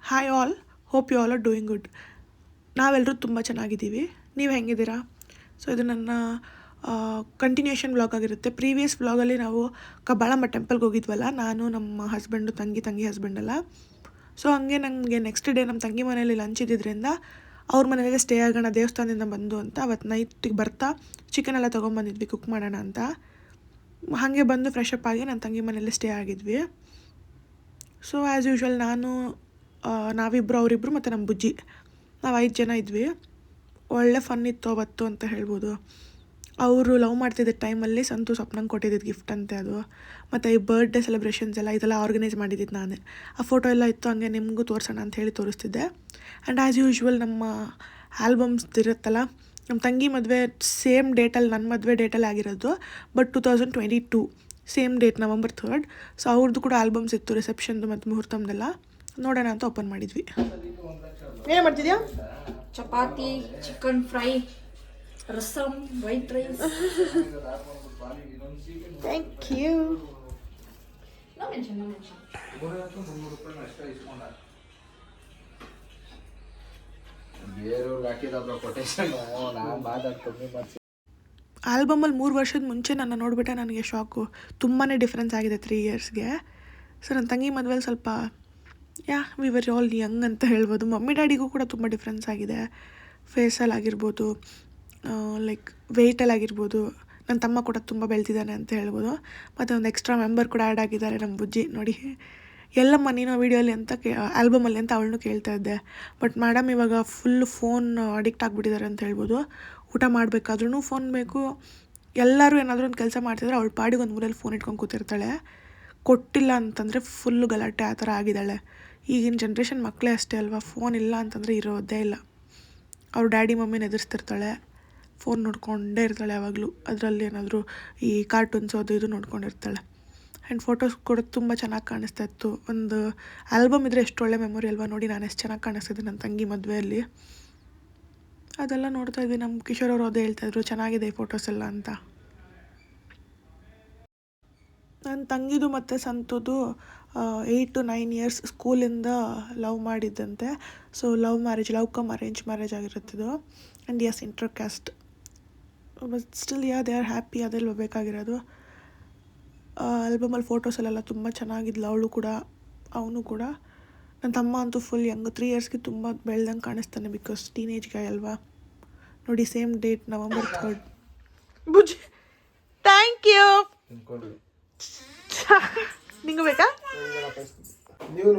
Hi all, hope you all are doing good. ನಾವೆಲ್ಲರೂ ತುಂಬ ಚೆನ್ನಾಗಿದ್ದೀವಿ. ನೀವು ಹೆಂಗಿದ್ದೀರಾ? ಸೊ ಇದು ನನ್ನ ಕಂಟಿನ್ಯೂಷನ್ ವ್ಲಾಗ್ ಆಗಿರುತ್ತೆ. ಪ್ರೀವಿಯಸ್ ವ್ಲಾಗಲ್ಲಿ ನಾವು ಕಬ್ಬಾಳಮ್ಮ ಟೆಂಪಲ್ಗೆ ಹೋಗಿದ್ವಲ್ಲ, ನಾನು ನಮ್ಮ ಹಸ್ಬೆಂಡು ತಂಗಿ ಹಸ್ಬೆಂಡೆಲ್ಲ. ಸೊ ಹಂಗೆ ನನಗೆ ನೆಕ್ಸ್ಟ್ ಡೇ ನಮ್ಮ ತಂಗಿ ಮನೇಲಿ ಲಂಚ್ ಇದ್ದಿದ್ದರಿಂದ ಅವ್ರ ಮನೆಗೆ ಸ್ಟೇ ಆಗೋಣ ದೇವಸ್ಥಾನದಿಂದ ಬಂದು ಅಂತ ಅವತ್ತು ನೈಟಿಗೆ ಬರ್ತಾ ಚಿಕನ್ ಎಲ್ಲ ತೊಗೊಂಬಂದಿದ್ವಿ ಕುಕ್ ಮಾಡೋಣ ಅಂತ. ಹಾಗೆ ಬಂದು ಫ್ರೆಶ್ ಅಪ್ ಆಗಿ ನನ್ನ ತಂಗಿ ಮನೇಲಿ ಸ್ಟೇ ಆಗಿದ್ವಿ. ಸೊ ಆ್ಯಸ್ ಯೂಶ್ವಲ್ ನಾವಿಬ್ಬರು ಅವರಿಬ್ಬರು ಮತ್ತು ನಮ್ಮ ಬುಜ್ಜಿ ನಾವು 5 ಜನ ಇದ್ವಿ. ಒಳ್ಳೆ ಫನ್ ಇತ್ತು ಅವತ್ತು ಅಂತ ಹೇಳ್ಬೋದು. ಅವರು ಲವ್ ಮಾಡ್ತಿದ್ದ ಟೈಮಲ್ಲಿ ಸಂತು ಸ್ವಪ್ನಂಗೆ ಕೊಟ್ಟಿದ್ದಿದ್ದು ಗಿಫ್ಟ್ ಅಂತೆ ಅದು. ಮತ್ತು ಈ ಬರ್ಡೇ ಸೆಲೆಬ್ರೇಷನ್ಸ್ ಇದೆಲ್ಲ ಆರ್ಗನೈಸ್ ಮಾಡಿದ್ದಿದ್ದು ನಾನೇ. ಆ ಫೋಟೋ ಎಲ್ಲ ಇತ್ತು, ಹಂಗೆ ನಿಮಗೂ ತೋರಿಸೋಣ ಅಂತ ಹೇಳಿ ತೋರಿಸ್ತಿದ್ದೆ. ಆ್ಯಂಡ್ ಆ್ಯಸ್ ಯೂಶ್ವಲ್ ನಮ್ಮ ಆಲ್ಬಮ್ಸ್ ಇರುತ್ತಲ್ಲ, ನಮ್ಮ ತಂಗಿ ಮದುವೆ ಸೇಮ್ ಡೇಟಲ್ಲಿ ನನ್ನ ಮದುವೆ ಡೇಟಲ್ಲಿ ಆಗಿರೋದು, but 2022 same date November 3rd. So ಅವ್ರದ್ದು ಕೂಡ ಆಲ್ಬಮ್ಸ್ ಇತ್ತು, ರಿಸೆಪ್ಷನ್ದು ಮತ್ತು ಮುಹೂರ್ತಮ್ದೆಲ್ಲ. ನೋಡೋಣ ಅಂತ ಓಪನ್ ಮಾಡಿದ್ವಿ. ಏನು ಮಾಡ್ತಿದ್ಯಾ? Chapati, chicken fry, rasam, white rice. Thank you. ಆಲ್ಬಮಲ್ಲಿ 3 ವರ್ಷದ ಮುಂಚೆ ನನ್ನ ನೋಡಿಬಿಟ್ಟೆ ನನಗೆ ಶಾಕು. ತುಂಬಾ ಡಿಫ್ರೆನ್ಸ್ ಆಗಿದೆ 3 ಇಯರ್ಸ್ಗೆ. ಸೊ ನನ್ನ ತಂಗಿ ಮದುವೆಲಿ ಸ್ವಲ್ಪ ವಿ ವರ್ ಆಲ್ ಯಂಗ್ ಅಂತ ಹೇಳ್ಬೋದು. ಮಮ್ಮಿ ಡ್ಯಾಡಿಗೂ ಕೂಡ ತುಂಬ ಡಿಫ್ರೆನ್ಸ್ ಆಗಿದೆ, ಫೇಸಲ್ಲಿ ಆಗಿರ್ಬೋದು, ಲೈಕ್ ವೆಯ್ಟಲ್ಲಿ ಆಗಿರ್ಬೋದು. ನನ್ನ ತಮ್ಮ ಕೂಡ ತುಂಬ ಬೆಳೆದಿದ್ದಾನೆ ಅಂತ ಹೇಳ್ಬೋದು. ಮತ್ತು ಒಂದು ಎಕ್ಸ್ಟ್ರಾ ಮೆಂಬರ್ ಕೂಡ ಆ್ಯಡ್ ಆಗಿದ್ದಾರೆ, ನಮ್ಮ ಬುಜ್ಜಿ. ನೋಡಿ, ಎಲ್ಲಮ್ಮ ನೀನು ವೀಡಿಯೋಲಿ ಅಂತ ಆಲ್ಬಮಲ್ಲಿ ಅಂತ ಅವಳನ್ನು ಕೇಳ್ತಾ ಇದ್ದೆ. ಬಟ್ ಮೇಡಮ್ ಇವಾಗ ಫುಲ್ ಫೋನ್ ಅಡಿಕ್ಟ್ ಆಗಿಬಿಟ್ಟಿದ್ದಾರೆ ಅಂತ ಹೇಳ್ಬೋದು. ಊಟ ಮಾಡಬೇಕಾದ್ರೂ ಫೋನ್ ಬೇಕು. ಎಲ್ಲರೂ ಏನಾದರೂ ಒಂದು ಕೆಲಸ ಮಾಡ್ತಿದ್ರೆ ಅವಳು ಪಾಡಿಗೆ ಒಂದು ಮೂಲೆಯಲ್ಲಿ ಫೋನ್ ಇಟ್ಕೊಂಡು ಕೂತಿರ್ತಾಳೆ. ಕೊಟ್ಟಿಲ್ಲ ಅಂತಂದರೆ ಫುಲ್ಲು ಗಲಾಟೆ ಆ ಥರ ಆಗಿದ್ದಾಳೆ. ಈಗಿನ ಜನ್ರೇಷನ್ ಮಕ್ಕಳೇ ಅಷ್ಟೇ ಅಲ್ವಾ, ಫೋನ್ ಇಲ್ಲ ಅಂತಂದರೆ ಇರೋದೇ ಇಲ್ಲ. ಅವ್ರ ಡ್ಯಾಡಿ ಮಮ್ಮಿನ ಎದುರಿಸ್ತಿರ್ತಾಳೆ, ಫೋನ್ ನೋಡ್ಕೊಂಡೇ ಇರ್ತಾಳೆ ಯಾವಾಗಲೂ. ಅದರಲ್ಲಿ ಏನಾದರೂ ಈ ಕಾರ್ಟೂನ್ಸ್ ಅದು ಇದು ನೋಡ್ಕೊಂಡಿರ್ತಾಳೆ. ಆ್ಯಂಡ್ ಫೋಟೋಸ್ ಕೂಡ ತುಂಬ ಚೆನ್ನಾಗಿ ಕಾಣಿಸ್ತಾ ಇತ್ತು. ಒಂದು ಆಲ್ಬಮ್ ಇದ್ದರೆ ಎಷ್ಟು ಒಳ್ಳೆ ಮೆಮೊರಿ ಅಲ್ವಾ. ನೋಡಿ ನಾನು ಎಷ್ಟು ಚೆನ್ನಾಗಿ ಕಾಣಿಸ್ತಿದ್ದೆ ನನ್ನ ತಂಗಿ ಮದುವೆಯಲ್ಲಿ. ಅದೆಲ್ಲ ನೋಡ್ತಾ ಇದ್ವಿ. ನಮ್ಮ ಕಿಶೋರ್ ಅವರು ಅದೇ ಹೇಳ್ತಾಯಿದ್ರು, ಚೆನ್ನಾಗಿದೆ ಈ ಫೋಟೋಸ್ ಎಲ್ಲ ಅಂತ. ನನ್ನ ತಂಗಿದು ಮತ್ತು ಸಂತುದು 8 to 9 years ಸ್ಕೂಲಿಂದ ಲವ್ ಮಾಡಿದ್ದಂತೆ. So love cum arrange marriage ಆಗಿರುತ್ತಿದ್ದು. And yes, inter caste. But still they are happy. ಅದೆಲ್ಲ ಬೇಕಾಗಿರೋದು. ಆಲ್ಬಮಲ್ಲಿ ಫೋಟೋಸಲ್ಲೆಲ್ಲ ತುಂಬ ಚೆನ್ನಾಗಿದ್ಲು ಅವಳು ಕೂಡ, ಅವನು ಕೂಡ. ನನ್ನ ತಮ್ಮ ಅಂತೂ ಫುಲ್ ಯಂಗ್, 3 ಇಯರ್ಸ್ಗೆ ತುಂಬ ಬೆಳ್ದಂಗೆ ಕಾಣಿಸ್ತಾನೆ, ಬಿಕಾಸ್ ಟೀನೇಜ್ ಗಾಯ್ ಅಲ್ವಾ. ನೋಡಿ, same date November 3rd. Bujji, thank you. ನಿಂಗೆ ಬೇಕಾ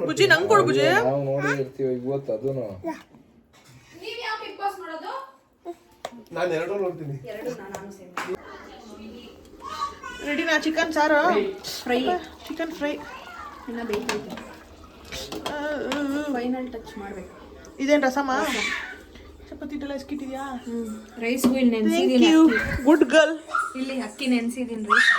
ಬುಜ್ಜಿ? ನಂಗೆ ಕೊಡು ಬುಜ್ಜಿ. ರೆಡಿನಾ? ಚಿಕನ್ ಸಾರು ಫ್ರೈ, ಚಿಕನ್ ಫ್ರೈ ಇನ್ನ ಬೇಕೈತೆ. ಫೈನಲ್ ಟಚ್ ಮಾಡಬೇಕು. ಇದೇನು ರಸಮ? ಚಪಾತಿ ಎಲ್ಲ ಇಸ್ಕಿಟ್ಟಿದ್ಯಾ? ರೈಸ್ಗೂ ಇಲ್ಲಿ ನೆನೆಸಿದ್ದೀನಿ. Good girl. ಇಲ್ಲಿ ಅಕ್ಕಿ ನೆನೆಸಿದ್ದೀನಿ ರೈಸ್.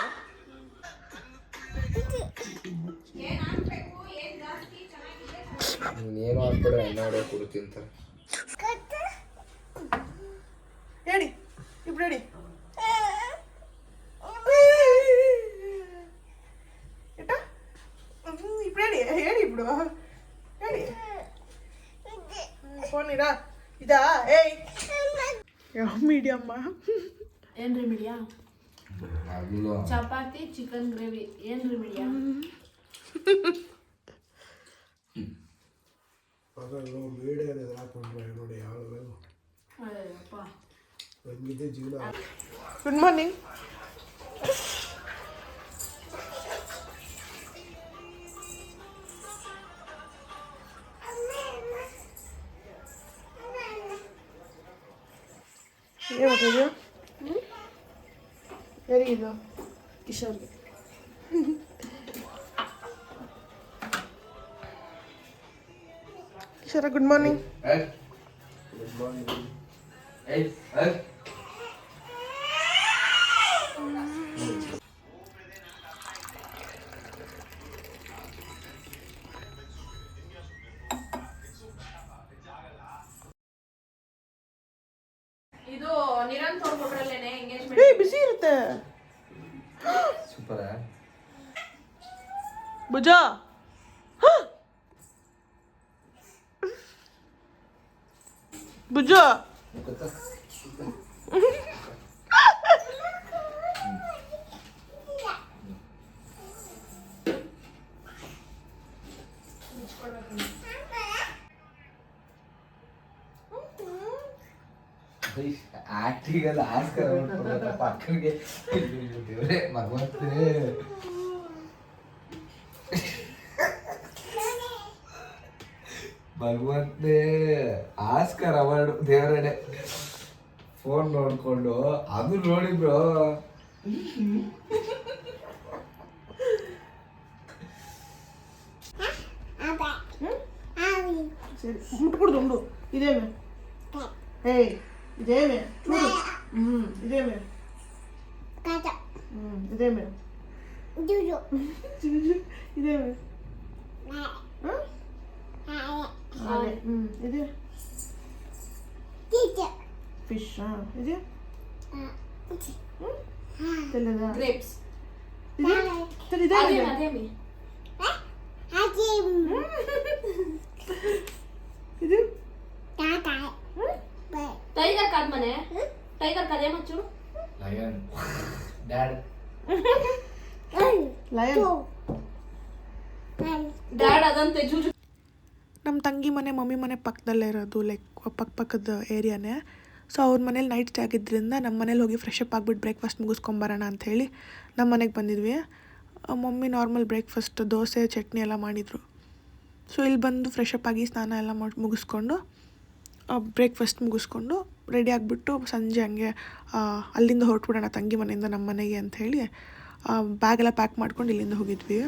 ನೀನು ಹಾಕ್ಬಿಡ್ರೆ ಅನ್ನ ಹೊಡೆ ಕೊಡ್ತೀನಿ ಅಂತ ಹೇಳಿ, ಇಬ್ರು ಹೇಳಿ. ಇಬ್ರು ಹೇಳಿ ಇಬ್ರು ಹೇಳಿ. ಫೋನ್ ಇದಾ? ಏಯ್, ಯಾವ ಮೀಡಿಯಮ್ಮ? ಏನ್ರಿ ಮೀಡಿಯಾ? Chapati chicken gravy. ಏನ್ರಿ ಮೀಡಿಯಾ? Good morning. ಏನು ಯಾರಿಗಿದು? ಕಿಶೋರ್ಗೆ. ಕಿಶೋರ, ಗುಡ್ ಮಾರ್ನಿಂಗ್. Good morning. ಇದು ನಿರಂತರ ಕೊಟ್ರಲ್ಲೇನೆ ಎಂಗೇಜ್ಮೆಂಟ್. ಬಿಸಿ ಇರುತ್ತೆ. ಸೂಪರ್. ಭುಜಾ ಬುಜ್ಜು ಆಕ್ಟಿಗೆಲ್ಲ ಆಸ್ಕರ್ ಪಕ್ಕನಿಗೆ ಭಗವಂತನೇ ಭಗವಂತನೇ ಆಸ್ಕರ್ ಅವಾರ್ಡ್ ದೇವರೇ ಫೋನ್ ನೋಡ್ಕೊಂಡು ಅದು ನೋಡಿ ಬ್ರೋ ಸರಿ ಮುಟ್ಕೊಡ್ದು ಉಂಡು ಇದೇಮೆ ಏಯ್ ಇದೇಮೆ ಚೂಡು ಇದೇಮೆ ಇದೇಮೆ ಇದೇಮೆ ಇದೆ ಫಿಶ್ ಇದೆ ತೆಲ್ಲದ ಗ್ರೇಪ್ಸ್ ಇದೆ ಸರಿ ಇದೆ ಅದೇಮಿ ಇದು ಟೈಗರ್ ಕಾದ್ ಮನೆ ಟೈಗರ್ ಕಾದ್ ಏಮಚ್ಚು ಲಯನ್ ಡ್ಯಾಡ್ ಲಯನ್ ಡ್ಯಾಡ್ ಅದಂತೆ ಜೂಜು. ನಮ್ಮ ತಂಗಿ ಮನೆ ಮಮ್ಮಿ ಮನೆ ಪಕ್ಕದಲ್ಲೇ ಇರೋದು ಲೈಕ್ ಪಕ್ಕದ ಏರಿಯಾನೇ. ಸೊ ಅವ್ರ ಮನೇಲಿ ನೈಟ್ ಸ್ಟೇ ಆಗಿದ್ದರಿಂದ ನಮ್ಮ ಮನೇಲಿ ಹೋಗಿ ಫ್ರೆಶ್ ಅಪ್ ಆಗಿಬಿಟ್ಟು ಬ್ರೇಕ್ಫಾಸ್ಟ್ ಮುಗಿಸ್ಕೊಂಬರೋಣ ಅಂಥೇಳಿ ನಮ್ಮ ಮನೆಗೆ ಬಂದಿದ್ವಿ. Mummy normal breakfast dosa chutney ಎಲ್ಲ ಮಾಡಿದರು. ಸೊ ಇಲ್ಲಿ ಬಂದು ಫ್ರೆಶ್ ಅಪ್ ಆಗಿ ಸ್ನಾನ ಎಲ್ಲ ಮಾಡಿ ಮುಗಿಸ್ಕೊಂಡು ಬ್ರೇಕ್ಫಾಸ್ಟ್ ಮುಗಿಸ್ಕೊಂಡು ರೆಡಿ ಆಗಿಬಿಟ್ಟು ಸಂಜೆ ಹಂಗೆ ಅಲ್ಲಿಂದ ಹೊರಟ್ಬಿಡೋಣ ತಂಗಿ ಮನೆಯಿಂದ ನಮ್ಮ ಮನೆಗೆ ಅಂಥೇಳಿ ಬ್ಯಾಗೆಲ್ಲ ಪ್ಯಾಕ್ ಮಾಡ್ಕೊಂಡು ಇಲ್ಲಿಂದ ಹೋಗಿದ್ವಿ.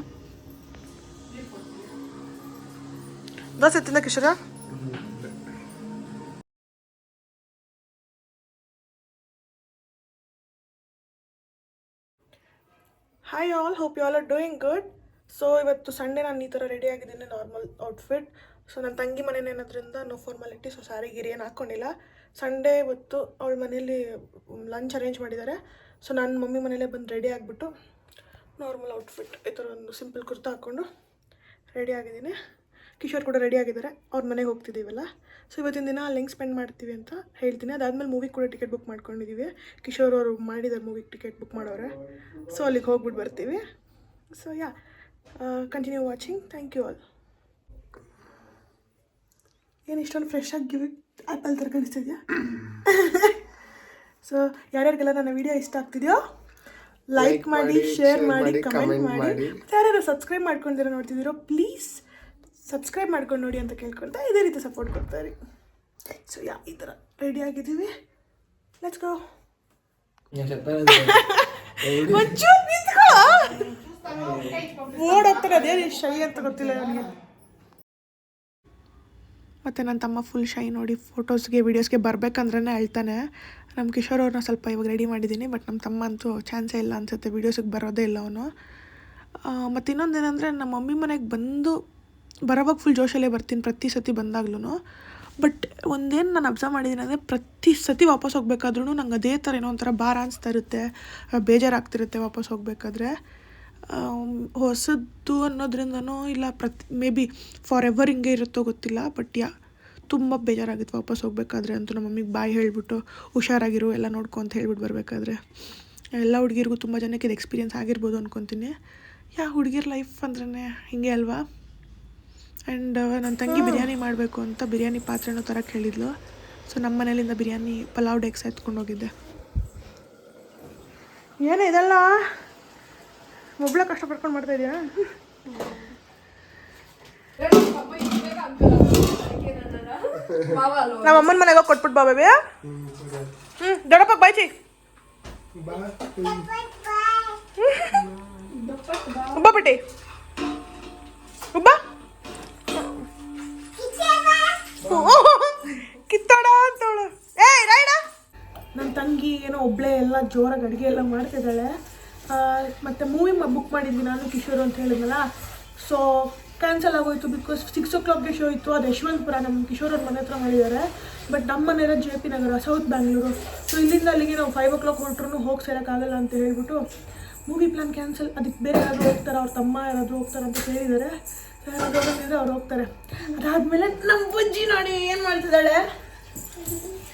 ದೋಸೆ ತಿಂದ ಕಿಶೋರ? Hi all, hope you all are doing good. So ಇವತ್ತು ಸಂಡೇ ನಾನು ಈ ಥರ ರೆಡಿ ಆಗಿದ್ದೀನಿ, ನಾರ್ಮಲ್ ಔಟ್ಫಿಟ್. ಸೊ ನನ್ನ ತಂಗಿ ಮನೇಲಿ ಏನೋದ್ರಿಂದ ನೋ ಫಾರ್ಮಾಲಿಟಿ, ಸೊ ಸ್ಯಾರಿ ಗಿರಿ ಏನು ಹಾಕ್ಕೊಂಡಿಲ್ಲ. ಸಂಡೇ ಇವತ್ತು ಅವಳ ಮನೇಲಿ ಲಂಚ್ ಅರೇಂಜ್ ಮಾಡಿದ್ದಾರೆ. ಸೊ ನಾನು ಮಮ್ಮಿ ಮನೇಲೇ ಬಂದು ರೆಡಿ ಆಗಿಬಿಟ್ಟು ನಾರ್ಮಲ್ ಔಟ್ಫಿಟ್ ಈ ಥರ ಒಂದು ಸಿಂಪಲ್ ಕುರ್ತಾ ಹಾಕ್ಕೊಂಡು ರೆಡಿ ಆಗಿದ್ದೀನಿ. ಕಿಶೋರ್ ಕೂಡ ರೆಡಿ ಆಗಿದ್ದಾರೆ, ಅವ್ರ ಮನೆಗೆ ಹೋಗ್ತಿದ್ದೀವಲ್ಲ. ಸೊ ಇವತ್ತಿನ ದಿನ ಅಲ್ಲಿ ಹೆಂಗೆ ಸ್ಪೆಂಡ್ ಮಾಡ್ತೀವಿ ಅಂತ ಹೇಳ್ತೀನಿ. ಅದಾದಮೇಲೆ ಮೂವಿಗೆ ಕೂಡ ಟಿಕೆಟ್ ಬುಕ್ ಮಾಡ್ಕೊಂಡಿದ್ದೀವಿ. ಕಿಶೋರ್ ಅವರು ಮಾಡಿದ್ದಾರೆ ಮೂವಿಗೆ ಟಿಕೆಟ್ ಬುಕ್ ಮಾಡೋರೆ. ಸೊ ಅಲ್ಲಿಗೆ ಹೋಗ್ಬಿಟ್ಟು ಬರ್ತೀವಿ. So ya, continue watching. Thank you all. ಏನು ಇಷ್ಟೊಂದು ಫ್ರೆಶ್ ಆಗಿ ಆ್ಯಪಲ್ ಥರ ಕಾಣಿಸ್ತಿದ್ಯಾ? ಸೊ ಯಾರ್ಯಾರಿಗೆಲ್ಲ ನನ್ನ ವೀಡಿಯೋ ಇಷ್ಟ ಆಗ್ತಿದೆಯೋ ಲೈಕ್ ಮಾಡಿ, ಶೇರ್ ಮಾಡಿ, ಕಮೆಂಟ್ ಮಾಡಿ. ಯಾರ್ಯಾರು ಸಬ್ಸ್ಕ್ರೈಬ್ ಮಾಡ್ಕೊಂಡಿರೋ ನೋಡ್ತಿದ್ದೀರೋ ಪ್ಲೀಸ್ ಸಬ್ಸ್ಕ್ರೈಬ್ ಮಾಡ್ಕೊಂಡು ನೋಡಿ ಅಂತ ಕೇಳ್ಕೊಳ್ತಾ ಇದೇ ರೀತಿ ಸಪೋರ್ಟ್ ಕೊಡ್ತಾರೆ. ಸೊ ಯಾ, ಈ ಥರ ರೆಡಿ ಆಗಿದ್ದೀವಿ. Let's go. ಓಡೋಗ್ತಾರೆ, ಅದೇ ಶೈ ಅಂತ ಗೊತ್ತಿಲ್ಲ ನನಗೆ. ಮತ್ತು ನನ್ನ ತಮ್ಮ ಫುಲ್ ಶೈ ನೋಡಿ ಫೋಟೋಸ್ಗೆ ವೀಡಿಯೋಸ್ಗೆ ಬರಬೇಕಂದ್ರೇ ಹೇಳ್ತಾನೆ. ನಮ್ಮ ಕಿಶೋರ್ ಅವ್ರನ್ನ ಸ್ವಲ್ಪ ಇವಾಗ ರೆಡಿ ಮಾಡಿದ್ದೀನಿ, ಬಟ್ ನಮ್ಮ ತಮ್ಮ ಅಂತೂ ಚಾನ್ಸೇ ಇಲ್ಲ ಅನಿಸುತ್ತೆ, ವೀಡಿಯೋಸಿಗೆ ಬರೋದೇ ಇಲ್ಲ ಅವನು. ಮತ್ತು ಇನ್ನೊಂದೇನೆಂದರೆ ನಮ್ಮ ಮಮ್ಮಿ ಮನೆಗೆ ಬರೋವಾಗ ಫುಲ್ ಜೋಶಲ್ಲೇ ಬರ್ತೀನಿ ಪ್ರತಿ ಸತಿ ಬಂದಾಗ್ಲೂ. ಬಟ್ ಒಂದೇನು ನಾನು ಅಬ್ಸರ್ವ್ ಮಾಡಿದ್ದೀನಿ ಅಂದರೆ ಪ್ರತಿ ಸತಿ ವಾಪಸ್ ಹೋಗ್ಬೇಕಾದ್ರೂ ನಂಗೆ ಅದೇ ಥರ ಏನೋ ಒಂಥರ ಭಾರ ಅನಿಸ್ತಾ ಇರುತ್ತೆ, ಬೇಜಾರಾಗ್ತಿರುತ್ತೆ ವಾಪಸ್ ಹೋಗ್ಬೇಕಾದ್ರೆ. ಹೊಸದು ಅನ್ನೋದ್ರಿಂದನೋ ಇಲ್ಲ ಮೇ ಬಿ ಫಾರ್ ಎವರ್ ಹಿಂಗೆ ಇರುತ್ತೋ ಗೊತ್ತಿಲ್ಲ, ಬಟ್ ಯಾ ತುಂಬ ಬೇಜಾರಾಗಿತ್ತು ವಾಪಸ್ ಹೋಗ್ಬೇಕಾದ್ರೆ. ಅಂತೂ ನಮ್ಮ ಮಮ್ಮಿಗೆ ಬಾಯ್ ಹೇಳಿಬಿಟ್ಟು ಹುಷಾರಾಗಿರು ಎಲ್ಲ ನೋಡ್ಕೊ ಅಂತ ಹೇಳ್ಬಿಟ್ಟು ಬರಬೇಕಾದ್ರೆ. ಎಲ್ಲ ಹುಡುಗಿರಿಗೂ ತುಂಬ ಜನಕ್ಕೆ ಇದು ಎಕ್ಸ್ಪೀರಿಯೆನ್ಸ್ ಆಗಿರ್ಬೋದು ಅಂದ್ಕೊತೀನಿ. ಯಾ, ಹುಡುಗಿರ್ ಲೈಫ್ ಅಂದ್ರೇ ಹಿಂಗೆ ಅಲ್ವಾ. ಆ್ಯಂಡ್ ನನ್ನ ತಂಗಿ ಬಿರಿಯಾನಿ ಮಾಡಬೇಕು ಅಂತ ಬಿರಿಯಾನಿ ಪಾತ್ರೆನೋ ತರಕ್ಕೆ ಹೇಳಿದ್ಲು. ಸೊ ನಮ್ಮ ಮನೇಲಿಂದ ಬಿರಿಯಾನಿ ಪಲಾವ್ ಡೆಕ್ಸ್ ಎತ್ಕೊಂಡು ಹೋಗಿದ್ದೆ. ಏನೇ ಇದೆಲ್ಲ ಒಬ್ಳ ಕಷ್ಟಪಡ್ಕೊಂಡು ಮಾಡ್ತಾ ಇದೆಯಾ? ನಮ್ಮ ಅಮ್ಮನ ಮನೆಗೆ ಹೋಗಿ ಕೊಟ್ಬಿಟ್ಟು ಬಾ ಬೇಬಿ. ದೊಡ್ಡಪ್ಪ ಬಾಯ್ಚಿ ಉಬ್ಬ ಬಿಟ್ಟಿ ಉಬ್ಬ ಕಿತ್ತೋಡ ಅಂತೋಳು. ಏಯ್ ರೈಡ. ನನ್ನ ತಂಗಿ ಏನೋ ಒಬ್ಳೆ ಎಲ್ಲ ಜೋರಾಗಿ ಅಡುಗೆ ಎಲ್ಲ ಮಾಡ್ತಿದ್ದಾಳೆ. ಮತ್ತು ಮೂವಿ ಬುಕ್ ಮಾಡಿದ್ವಿ ನಾನು ಕಿಶೋರ್ ಅಂತ ಹೇಳಿದ್ನಲ್ಲ. ಸೊ ಕ್ಯಾನ್ಸಲ್ ಆಗೋಯ್ತು ಬಿಕಾಸ್ 6 o'clockಗೆ ಶೋ ಇತ್ತು. ಅದು ಯಶವಂತಪುರ, ನಮ್ಮ ಕಿಶೋರ್ ಅವ್ರ ಮನೆ ಹತ್ರ ಮಾಡಿದ್ದಾರೆ. ಬಟ್ ನಮ್ಮ ಮನೆಯಲ್ಲ JP ನಗರ, ಸೌತ್ ಬ್ಯಾಂಗ್ಳೂರು. ಸೊ ಇಲ್ಲಿಂದ ಅಲ್ಲಿಗೆ ನಾವು 5 o'clock ಹೊರಟ್ರೂ ಹೋಗಿ ಸೇರೋಕ್ಕಾಗಲ್ಲ ಅಂತ ಹೇಳ್ಬಿಟ್ಟು ಮೂವಿ ಪ್ಲಾನ್ ಕ್ಯಾನ್ಸಲ್. ಅದಕ್ಕೆ ಬೇರೆ ಯಾರಾದರೂ ಹೋಗ್ತಾರೆ, ಅವ್ರ ತಮ್ಮ ಯಾರಾದರೂ ಹೋಗ್ತಾರೆ ಅಂತ ಹೇಳಿದ್ದಾರೆ. ಯಾರಾದರೂ ಅವ್ರು ಹೋಗ್ತಾರೆ. ಅದಾದಮೇಲೆ ನಮ್ಮ ಬುಜ್ಜಿ ನೋಡಿ ಏನು ಮಾಡ್ತಿದ್ದಾಳೆ,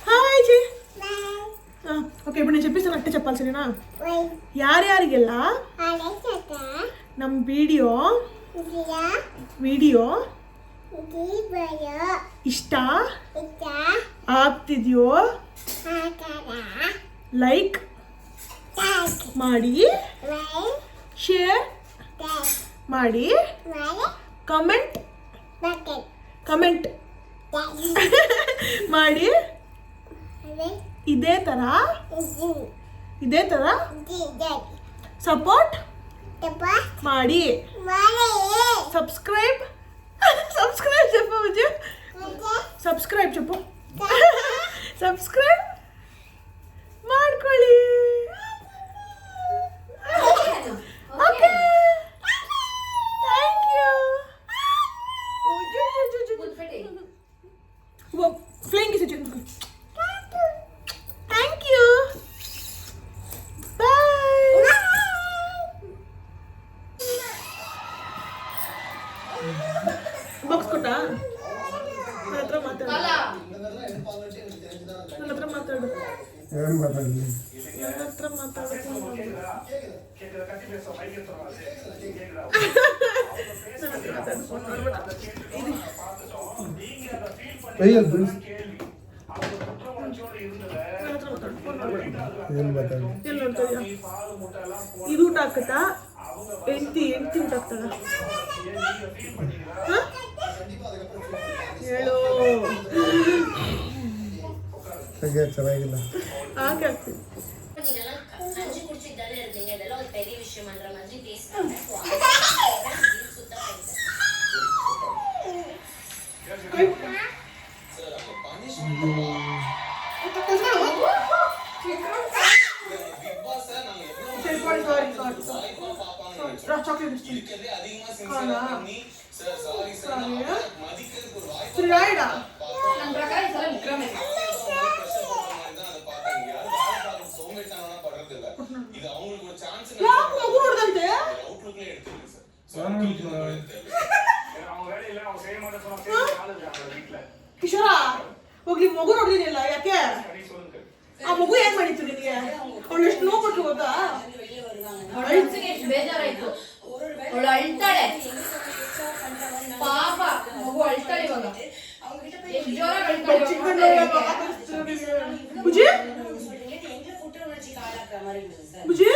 హాయ్ చే ఓకే ఇప్పుడు నేను చెప్పిస్తాను అట్టే చెప్పాలి సరేనా యార్యారిಗೆಲ್ಲ ನಮ್ಮ ವಿಡಿಯೋ ಇಷ್ಟ ಆಗ್ತಿದೆಯೋ ಲೈಕ್ ಮಾಡಿ ಶೇರ್ ಮಾಡಿ ಕಮೆಂಟ್ ಮಾಡಿ ಇದೇ ಥರ ಸಪೋರ್ಟ್ ಮಾಡಿ ಸಬ್ಸ್ಕ್ರೈಬ್ చెప్పు విజయ ಸಬ್ಸ್ಕ್ರೈಬ್ చెప్పు ಸಬ್ಸ್ಕ್ರೈಬ್ ಮಾಡ್ಕೊಳ್ಳಿ okay thank you flying kiss thank you bye box ಕೊಟ್ಟಾ ನನ್ನ ಹತ್ರ ಮಾತಾಡು ಏನು ಮಾತಾಡಲಿ ಏನು ಮಾತಾಡಲಿ ಎಲ್ಲಿ ನೋಡ್ತೀಯ ಇದು ಊಟ ಹಾಕತ್ತಾ ಎಂಟಿ ಊಟ ಹಾಕ್ತದ ಹೇಳು ಹಾಗೆ ಚೆನ್ನಾಗಿಲ್ಲ ಹಾಗೆ ಆಗ್ತೀನಿ மஞ்சள் குடிச்சிட்டு இருந்தீங்க இதெல்லாம் ஒரு பெரிய விஷயம் அந்த மஞ்சள் டேஸ்ட் ನನ್ನ ಪ್ರಕಾರ ಈ ಸಲ ವಿಕ್ರಮೇ ಕಿಶೋರ ಹೋಗ್ಲಿ ಮಗು ನೋಡಿದಿಲ್ಲ ಯಾಕೆ ಆ ಮಗು ಏನ್ ಮಾಡಿತ್ತು ನಿನಗೆ ಅವಳು ಎಷ್ಟು ನೋವು ಕೊಟ್ಟು ಗೊತ್ತಾ ಎಷ್ಟು ಬೇಜಾರಾಯ್ತು ಅವಳು ಅಳ್ತಾಳೆ ಪಾಪ ಮಗು ಅಳ್ತಾಳೆ ಇವಾಗ ಎಷ್ಟು ಜೋರಾಗಿ ಅಳ್ತಾಳೆ ಬುಜಿ ಬುಜಿ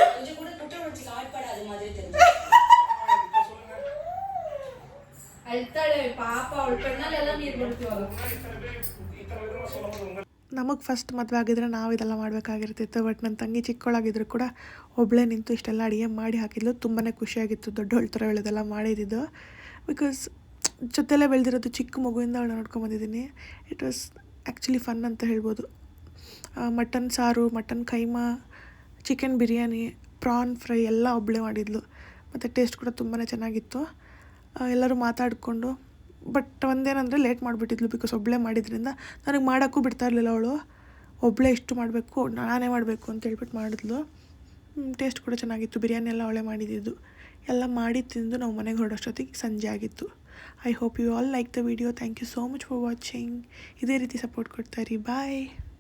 ಅಳ್ತಾಳೆ ಪಾಪ ಅವಳ ಕಣ್ಣಲ್ಲೆಲ್ಲ ನೀರು ಬರ್ತೀವಲ್ಲ ನಮಗೆ ಫಸ್ಟ್ ಮದುವೆ ಆಗಿದ್ರೆ ನಾವು ಇದೆಲ್ಲ ಮಾಡಬೇಕಾಗಿರ್ತಿತ್ತು ಬಟ್ ನನ್ನ ತಂಗಿ ಚಿಕ್ಕವಳಾಗಿದ್ರು ಕೂಡ ಒಬ್ಬಳೇ ನಿಂತು ಇಷ್ಟೆಲ್ಲ ಅಡುಗೆ ಮಾಡಿ ಹಾಕಿದ್ಲು ತುಂಬಾ ಖುಷಿಯಾಗಿತ್ತು ದೊಡ್ಡವಳ ಥರ ಹೇಳೋದೆಲ್ಲ ಮಾಡಿದ್ದು ಬಿಕಾಸ್ ಜೊತೆಲೇ ಬೆಳೆದಿರೋದು ಚಿಕ್ಕ ಮಗುವಿಂದ ಅವಳನ್ನ ನೋಡ್ಕೊಂಬಂದಿದ್ದೀನಿ ಇಟ್ ವಾಸ್ ಆ್ಯಕ್ಚುಲಿ ಫನ್ ಅಂತ ಹೇಳ್ಬೋದು ಮಟನ್ ಸಾರು mutton keema chicken biryani prawn fry ಎಲ್ಲ ಒಬ್ಬಳೇ ಮಾಡಿದ್ಲು ಮತ್ತು ಟೇಸ್ಟ್ ಕೂಡ ತುಂಬಾ ಚೆನ್ನಾಗಿತ್ತು ಎಲ್ಲರೂ ಮಾತಾಡಿಕೊಂಡು ಬಟ್ ಒಂದೇನಂದರೆ ಲೇಟ್ ಮಾಡಿಬಿಟ್ಟಿದ್ಲು ಬಿಕಾಸ್ ಒಬ್ಬಳೇ ಮಾಡಿದ್ರಿಂದ ನನಗೆ ಮಾಡೋಕ್ಕೂ ಬಿಡ್ತಾ ಇರಲಿಲ್ಲ ಅವಳು ಒಬ್ಬಳೇ ಇಷ್ಟು ಮಾಡಬೇಕು ನಾನೇ ಮಾಡಬೇಕು ಅಂತ ಹೇಳ್ಬಿಟ್ಟು ಮಾಡಿದ್ಲು ಟೇಸ್ಟ್ ಕೂಡ ಚೆನ್ನಾಗಿತ್ತು ಬಿರಿಯಾನಿ ಎಲ್ಲ ಅವಳೇ ಮಾಡಿದ್ದು ಎಲ್ಲ ಮಾಡಿ ತಿಂದು ನಾವು ಮನೆಗೆ ಹೊರಡೋಷ್ಟೊತ್ತಿಗೆ ಸಂಜೆ ಆಗಿತ್ತು I hope you all like the video thank you so much for watching ಇದೇ ರೀತಿ ಸಪೋರ್ಟ್ ಕೊಡ್ತಾಯಿರಿ ಬಾಯ್